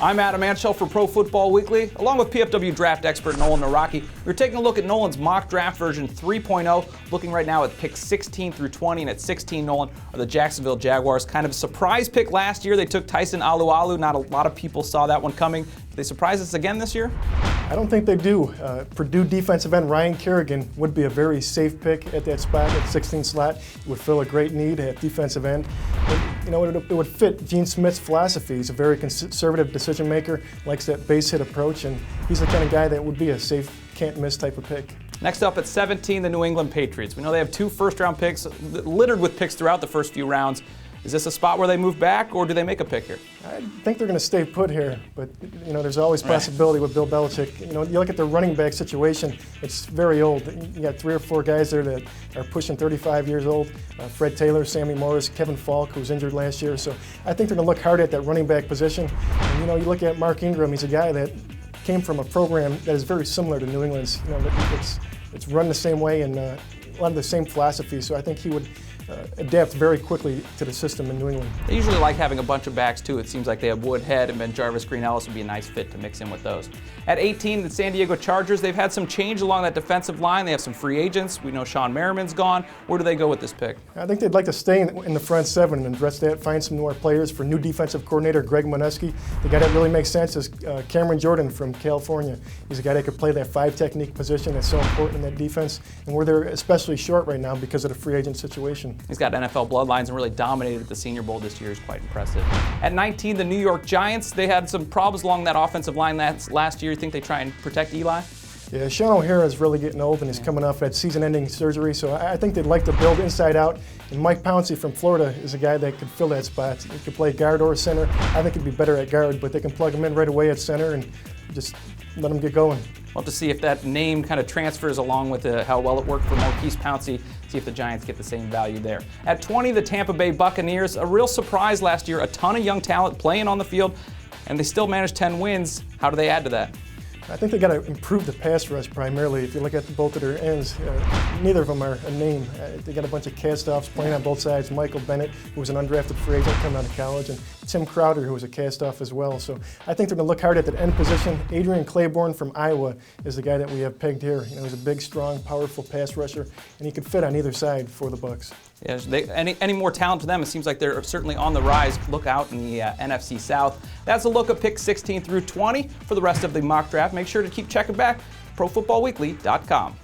I'm Adam Anschel for Pro Football Weekly, along with PFW draft expert Nolan Nawrocki. We're taking a look at Nolan's mock draft version 3.0, looking right now at picks 16 through 20, and at 16, Nolan, are the Jacksonville Jaguars. Kind of a surprise pick last year. They took Tyson Alualu. Not a lot of people saw that one coming. Did they surprise us again this year? I don't think they do. Purdue defensive end Ryan Kerrigan would be a very safe pick at that spot at 16 slot. It would fill a great need at defensive end. It would fit Gene Smith's philosophy. He's a very conservative decision maker, likes that base hit approach, and he's the kind of guy that would be a safe, can't miss type of pick. Next up at 17, the New England Patriots. We know they have 2 first-round picks, littered with picks throughout the first few rounds. Is this a spot where they move back, or do they make a pick here? I think they're going to stay put here, but there's always possibility with Bill Belichick. You look at the running back situation; it's very old. You got 3 or 4 guys there that are pushing 35 years old. Fred Taylor, Sammy Morris, Kevin Falk, who was injured last year. So I think they're going to look hard at that running back position. And you look at Mark Ingram; he's a guy that came from a program that is very similar to New England's. It's run the same way and a lot of the same philosophy. So I think he would adapt very quickly to the system in New England. They usually like having a bunch of backs too. It seems like they have Woodhead and Ben Jarvis, Green Ellis would be a nice fit to mix in with those. At 18, the San Diego Chargers, they've had some change along that defensive line. They have some free agents. We know Sean Merriman's gone. Where do they go with this pick? I think they'd like to stay in the front 7 and address that, find some more players for new defensive coordinator Greg Muneski. The guy that really makes sense is Cameron Jordan from California. He's a guy that could play that 5 technique position that's so important in that defense, and where they're especially short right now because of the free agent situation. He's got NFL bloodlines and really dominated the Senior Bowl this year. Is quite impressive. At 19, the New York Giants, they had some problems along that offensive line last year. You think they try and protect Eli? Yeah, Sean O'Hara is really getting old and he's coming off that season-ending surgery, so I think they'd like to build inside out. And Mike Pouncey from Florida is a guy that could fill that spot. He could play guard or center. I think he'd be better at guard, but they can plug him in right away at center and just let him get going. We'll have to see if that name kind of transfers along with how well it worked for Maurkice Pouncey, see if the Giants get the same value there. At 20, the Tampa Bay Buccaneers, a real surprise last year, a ton of young talent playing on the field, and they still managed 10 wins. How do they add to that? I think they got to improve the pass rush primarily. If you look at both of their ends, neither of them are a name. They got a bunch of cast-offs playing on both sides. Michael Bennett, who was an undrafted free agent coming out of college, and Tim Crowder, who was a cast-off as well. So I think they're going to look hard at that end position. Adrian Claiborne from Iowa is the guy that we have pegged here. He's a big, strong, powerful pass rusher, and he could fit on either side for the Bucs. Yeah, any more talent to them? It seems like they're certainly on the rise. Look out in the NFC South. That's a look at picks 16 through 20. For the rest of the mock draft, make sure to keep checking back, ProFootballWeekly.com.